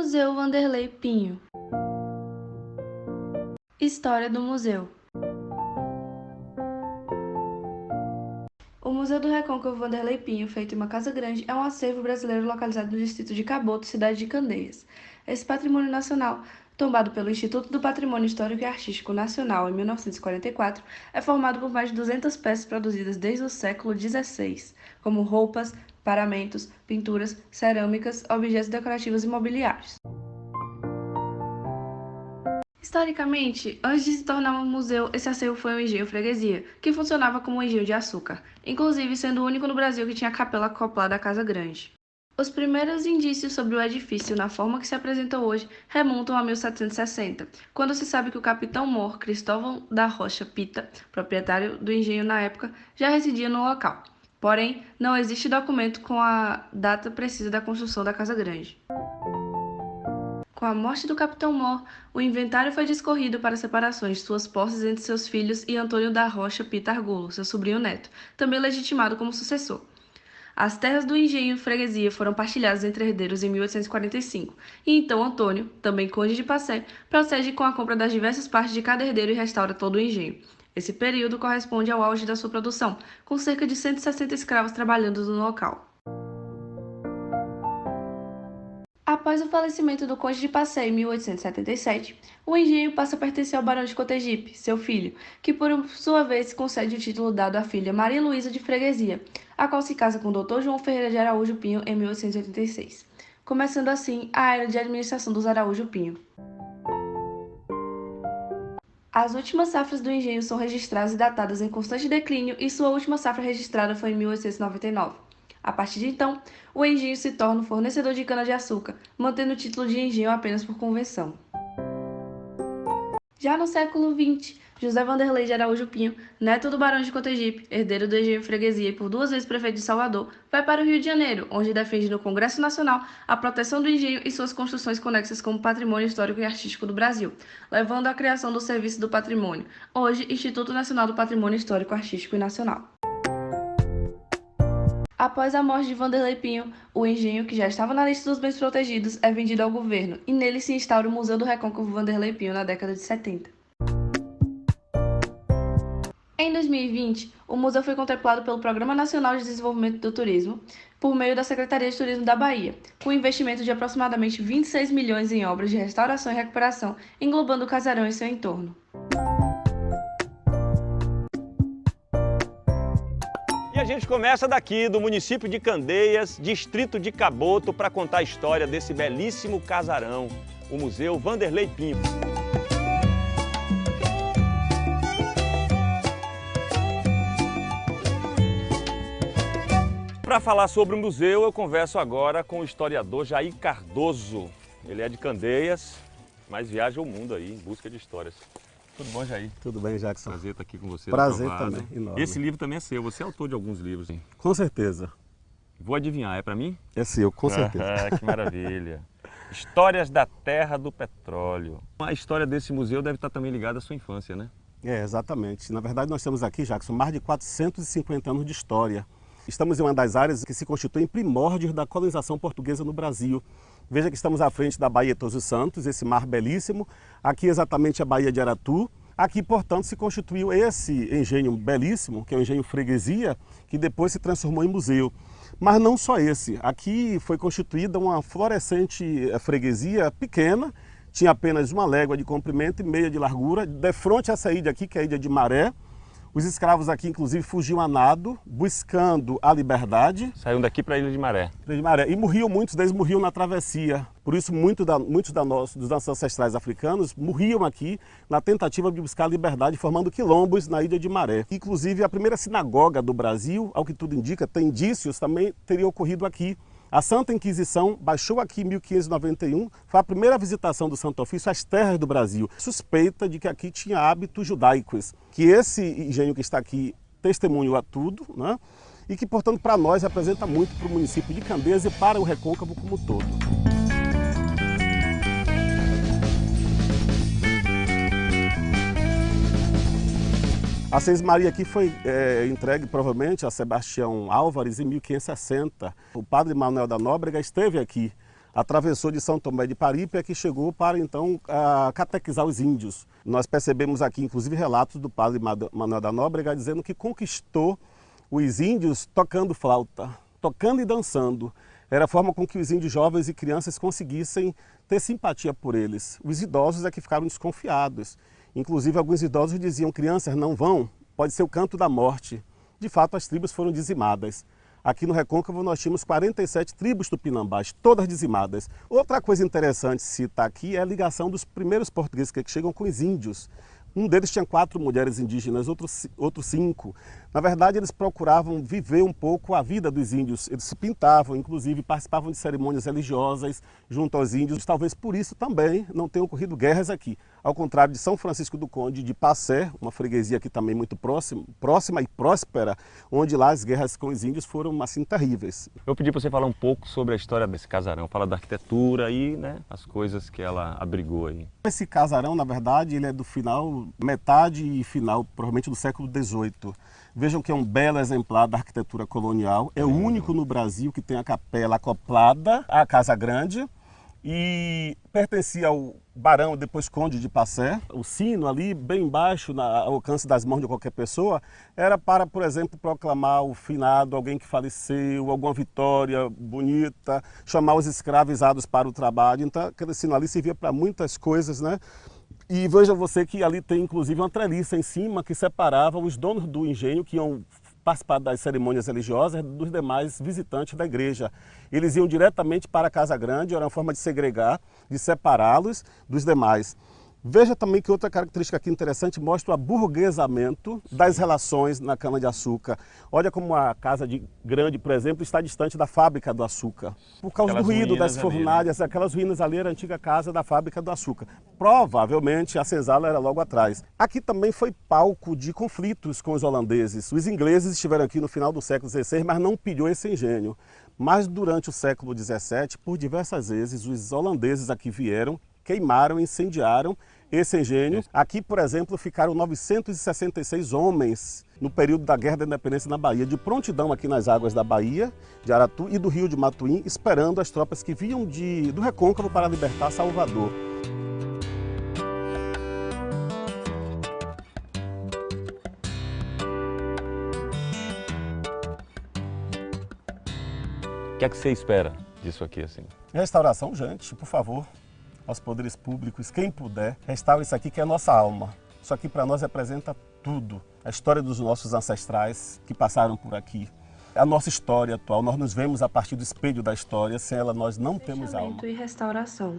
Museu Wanderley Pinho. História do museu. O Museu do Recôncavo Wanderley Pinho, feito em uma casa grande, é um acervo brasileiro localizado no distrito de Caboto, cidade de Candeias. Esse patrimônio nacional, tombado pelo Instituto do Patrimônio Histórico e Artístico Nacional em 1944, é formado por mais de 200 peças produzidas desde o século XVI, como roupas, paramentos, pinturas, cerâmicas, objetos decorativos e mobiliários. Historicamente, antes de se tornar um museu, esse acervo foi um engenho freguesia, que funcionava como um engenho de açúcar, inclusive sendo o único no Brasil que tinha a capela acoplada à Casa Grande. Os primeiros indícios sobre o edifício na forma que se apresenta hoje remontam a 1760, quando se sabe que o capitão-mor Cristóvão da Rocha Pita, proprietário do engenho na época, já residia no local. Porém, não existe documento com a data precisa da construção da Casa Grande. Com a morte do capitão Mor, o inventário foi discorrido para separações de suas posses entre seus filhos e Antônio da Rocha Pita Argolo, seu sobrinho neto, também legitimado como sucessor. As terras do engenho freguesia foram partilhadas entre herdeiros em 1845, e então Antônio, também conde de Passé, procede com a compra das diversas partes de cada herdeiro e restaura todo o engenho. Esse período corresponde ao auge da sua produção, com cerca de 160 escravos trabalhando no local. Após o falecimento do conde de Passé em 1877, o engenho passa a pertencer ao barão de Cotegipe, seu filho, que por sua vez concede o título dado à filha Maria Luísa de Freguesia, a qual se casa com o Dr. João Ferreira de Araújo Pinho em 1886, começando assim a era de administração dos Araújo Pinho. As últimas safras do engenho são registradas e datadas em constante declínio e sua última safra registrada foi em 1899. A partir de então, o engenho se torna um fornecedor de cana-de-açúcar, mantendo o título de engenho apenas por convenção. Já no século XX, José Wanderley de Araújo Pinho, neto do barão de Cotegipe, herdeiro do engenho freguesia e por 2 vezes prefeito de Salvador, vai para o Rio de Janeiro, onde defende no Congresso Nacional a proteção do engenho e suas construções conexas como patrimônio histórico e artístico do Brasil, levando à criação do Serviço do Patrimônio, hoje Instituto Nacional do Patrimônio Histórico, Artístico e Nacional. Após a morte de Wanderley Pinho, o engenho, que já estava na lista dos bens protegidos, é vendido ao governo, e nele se instaura o Museu do Recôncavo Wanderley Pinho na década de 70. Em 2020, o museu foi contemplado pelo Programa Nacional de Desenvolvimento do Turismo, por meio da Secretaria de Turismo da Bahia, com investimento de aproximadamente 26 milhões em obras de restauração e recuperação, englobando o casarão e seu entorno. E a gente começa daqui, do município de Candeias, distrito de Caboto, para contar a história desse belíssimo casarão, o Museu Wanderley Pinho. Para falar sobre o museu, eu converso agora com o historiador Jair Cardoso. Ele é de Candeias, mas viaja o mundo aí em busca de histórias. Tudo bom, Jair? Tudo bem, Jackson. Prazer estar aqui com você. Prazer também, enorme. Esse livro também é seu, você é autor de alguns livros, hein? Com certeza. Vou adivinhar, é para mim? É seu, com certeza. Que maravilha. Histórias da Terra do Petróleo. A história desse museu deve estar também ligada à sua infância, né? É, exatamente. Na verdade, nós temos aqui, Jackson, mais de 450 anos de história. Estamos em uma das áreas que se constituem primórdios da colonização portuguesa no Brasil. Veja que estamos à frente da Baía de Todos os Santos, esse mar belíssimo. Aqui exatamente a Baía de Aratu. Aqui, portanto, se constituiu esse engenho belíssimo, que é o engenho freguesia, que depois se transformou em museu. Mas não só esse. Aqui foi constituída uma florescente freguesia pequena, tinha apenas 1 légua de comprimento e meia de largura, de frente a essa ilha aqui, que é a Ilha de Maré. Os escravos aqui, inclusive, fugiam a nado, buscando a liberdade. Saíram daqui para a Ilha de Maré. Ilha de Maré. E morriam, muitos deles morriam na travessia. Por isso, muitos dos nossos ancestrais africanos morriam aqui na tentativa de buscar a liberdade, formando quilombos na Ilha de Maré. Inclusive, a primeira sinagoga do Brasil, ao que tudo indica, tem indícios, também teria ocorrido aqui. A Santa Inquisição baixou aqui em 1591, foi a primeira visitação do Santo Ofício às terras do Brasil. Suspeita de que aqui tinha hábitos judaicos, que esse engenho que está aqui testemunhou a tudo, né? E que, portanto, para nós representa muito para o município de Candeias e para o Recôncavo como um todo. A Seis Maria aqui foi entregue provavelmente a Sebastião Álvares em 1560. O padre Manuel da Nóbrega esteve aqui atravessou de São Tomé de Paripe e aqui chegou para então catequizar os índios. Nós percebemos aqui inclusive relatos do padre Manuel da Nóbrega dizendo que conquistou os índios tocando flauta, tocando e dançando. Era a forma com que os índios jovens e crianças conseguissem ter simpatia por eles. Os idosos é que ficaram desconfiados. Inclusive alguns idosos diziam: crianças não vão, pode ser o canto da morte. De fato, as tribos foram dizimadas. Aqui no Recôncavo nós tínhamos 47 tribos tupinambás, todas dizimadas. Outra coisa interessante citar aqui é a ligação dos primeiros portugueses que chegam com os índios. Um deles tinha 4 mulheres indígenas, outros 5. Na verdade, eles procuravam viver um pouco a vida dos índios. Eles se pintavam, inclusive participavam de cerimônias religiosas junto aos índios. Talvez por isso também não tenham ocorrido guerras aqui. Ao contrário de São Francisco do Conde, de Passé, uma freguesia aqui também muito próxima e próspera, onde lá as guerras com os índios foram assim terríveis. Eu pedi para você falar um pouco sobre a história desse casarão, falar da arquitetura e as coisas que ela abrigou aí. Esse casarão, na verdade, ele é do metade e final, provavelmente do século XVIII. Vejam que é um belo exemplar da arquitetura colonial. É o único no Brasil que tem a capela acoplada à Casa Grande e pertencia ao barão, depois conde de Passé. O sino ali, bem embaixo, ao alcance das mãos de qualquer pessoa, era para, por exemplo, proclamar o finado, alguém que faleceu, alguma vitória bonita, chamar os escravizados para o trabalho. Então, aquele sino ali servia para muitas coisas, né? E veja você que ali tem inclusive uma treliça em cima que separava os donos do engenho que iam participar das cerimônias religiosas dos demais visitantes da igreja. Eles iam diretamente para a Casa Grande, era uma forma de segregar, de separá-los dos demais. Veja também que outra característica aqui interessante mostra o aburguesamento das relações na cana-de-açúcar. Olha como a Casa Grande, por exemplo, está distante da fábrica do açúcar. Por causa do ruído das fornalhas, aquelas ruínas ali era a antiga casa da fábrica do açúcar. Provavelmente a senzala era logo atrás. Aqui também foi palco de conflitos com os holandeses. Os ingleses estiveram aqui no final do século XVI, mas não pilhou esse engenho. Mas durante o século XVII, por diversas vezes, os holandeses aqui vieram, queimaram, incendiaram esse engenho. Aqui, por exemplo, ficaram 966 homens no período da Guerra da Independência na Bahia, de prontidão aqui nas águas da Bahia, de Aratu e do Rio de Matuim, esperando as tropas que vinham do Recôncavo para libertar Salvador. O que é que você espera disso aqui, assim? Restauração, gente, por favor, aos poderes públicos, quem puder, restaure isso aqui que é a nossa alma. Isso aqui para nós representa tudo. A história dos nossos ancestrais que passaram por aqui. A nossa história atual, nós nos vemos a partir do espelho da história, sem ela nós não temos alma. E restauração.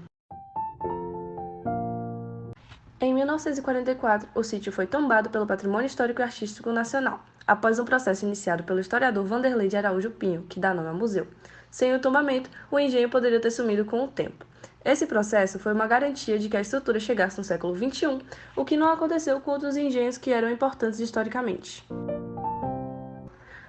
Em 1944, o sítio foi tombado pelo Patrimônio Histórico e Artístico Nacional, após um processo iniciado pelo historiador Vanderlei de Araújo Pinho, que dá nome ao museu. Sem o tombamento, o engenho poderia ter sumido com o tempo. Esse processo foi uma garantia de que a estrutura chegasse no século XXI, o que não aconteceu com outros engenhos que eram importantes historicamente.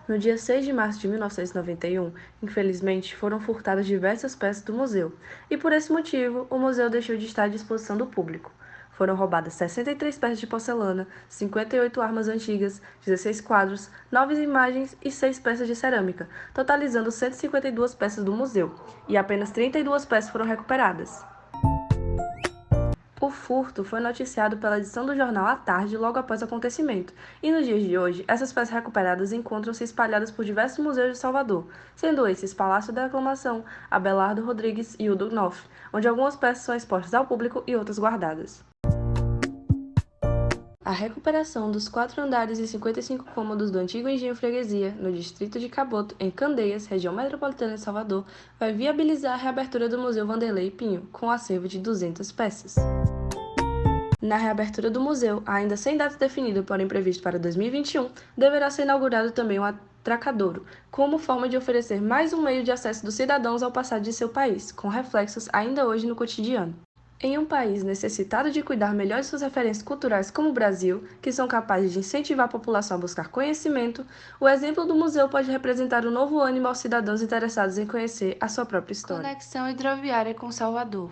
No dia 6 de março de 1991, infelizmente, foram furtadas diversas peças do museu, e por esse motivo, o museu deixou de estar à disposição do público. Foram roubadas 63 peças de porcelana, 58 armas antigas, 16 quadros, 9 imagens e 6 peças de cerâmica, totalizando 152 peças do museu, e apenas 32 peças foram recuperadas. O furto foi noticiado pela edição do jornal à tarde logo após o acontecimento, e nos dias de hoje, essas peças recuperadas encontram-se espalhadas por diversos museus de Salvador, sendo esses Palácio da Aclamação, Abelardo Rodrigues e o do Nof, onde algumas peças são expostas ao público e outras guardadas. A recuperação dos 4 andares e 55 cômodos do antigo engenho Freguesia, no distrito de Caboto, em Candeias, região metropolitana de Salvador, vai viabilizar a reabertura do Museu Vanderlei Pinho, com um acervo de 200 peças. Na reabertura do museu, ainda sem data definida, porém previsto para 2021, deverá ser inaugurado também um atracadouro, como forma de oferecer mais um meio de acesso dos cidadãos ao passado de seu país, com reflexos ainda hoje no cotidiano. Em um país necessitado de cuidar melhor de suas referências culturais como o Brasil, que são capazes de incentivar a população a buscar conhecimento, o exemplo do museu pode representar um novo ânimo aos cidadãos interessados em conhecer a sua própria história. Conexão hidroviária com Salvador.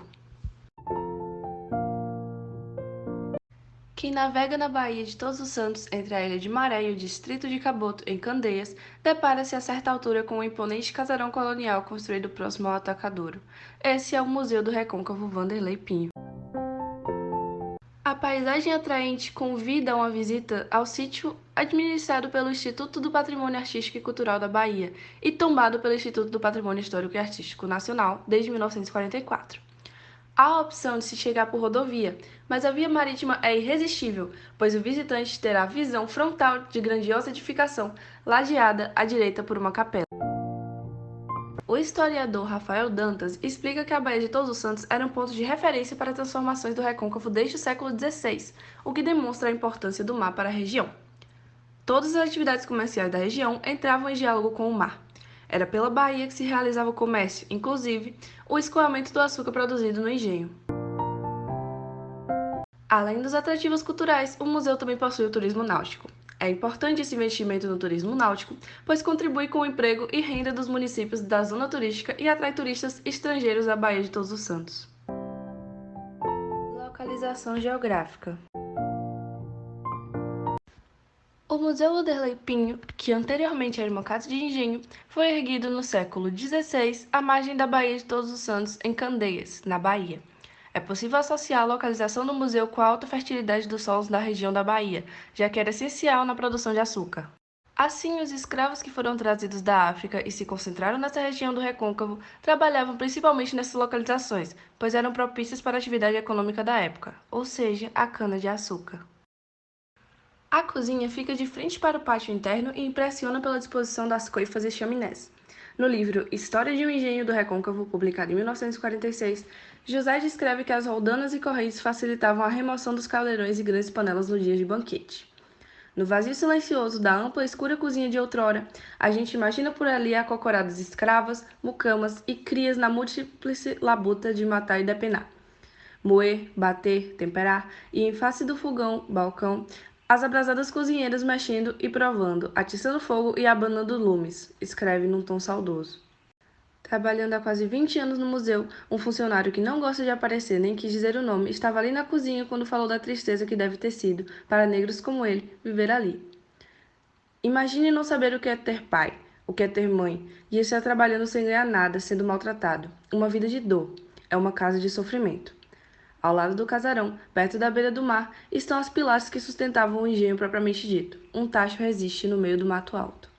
Quem navega na Baía de Todos os Santos, entre a ilha de Maré e o distrito de Caboto, em Candeias, depara-se a certa altura com um imponente casarão colonial construído próximo ao Atacadouro. Esse é o Museu do Recôncavo Vanderlei Pinho. A paisagem atraente convida a uma visita ao sítio administrado pelo Instituto do Patrimônio Artístico e Cultural da Bahia e tombado pelo Instituto do Patrimônio Histórico e Artístico Nacional desde 1944. Há a opção de se chegar por rodovia, mas a via marítima é irresistível, pois o visitante terá visão frontal de grandiosa edificação, lajeada à direita por uma capela. O historiador Rafael Dantas explica que a Baía de Todos os Santos era um ponto de referência para transformações do recôncavo desde o século XVI, o que demonstra a importância do mar para a região. Todas as atividades comerciais da região entravam em diálogo com o mar. Era pela baía que se realizava o comércio, inclusive o escoamento do açúcar produzido no engenho. Além dos atrativos culturais, o museu também possui o turismo náutico. É importante esse investimento no turismo náutico, pois contribui com o emprego e renda dos municípios da zona turística e atrai turistas estrangeiros à Baía de Todos os Santos. Localização geográfica. O Museu Vanderlei Pinho, que anteriormente era uma casa de engenho, foi erguido no século XVI à margem da Baía de Todos os Santos, em Candeias, na Bahia. É possível associar a localização do museu com a alta fertilidade dos solos da região da Bahia, já que era essencial na produção de açúcar. Assim, os escravos que foram trazidos da África e se concentraram nessa região do recôncavo trabalhavam principalmente nessas localizações, pois eram propícias para a atividade econômica da época, ou seja, a cana-de-açúcar. A cozinha fica de frente para o pátio interno e impressiona pela disposição das coifas e chaminés. No livro História de um Engenho do Recôncavo, publicado em 1946, José descreve que as roldanas e correntes facilitavam a remoção dos caldeirões e grandes panelas no dia de banquete. No vazio silencioso da ampla e escura cozinha de outrora, a gente imagina por ali acocoradas escravas, mucamas e crias na múltiplice labuta de matar e depenar. Moer, bater, temperar, e em face do fogão, balcão, as abrasadas cozinheiras mexendo e provando, atiçando fogo e abanando lumes, escreve num tom saudoso. Trabalhando há quase 20 anos no museu, um funcionário que não gosta de aparecer nem quis dizer o nome estava ali na cozinha quando falou da tristeza que deve ter sido, para negros como ele, viver ali. Imagine não saber o que é ter pai, o que é ter mãe, e estar trabalhando sem ganhar nada, sendo maltratado. Uma vida de dor. É uma casa de sofrimento. Ao lado do casarão, perto da beira do mar, estão as pilastras que sustentavam o engenho propriamente dito. Um tacho resiste no meio do mato alto.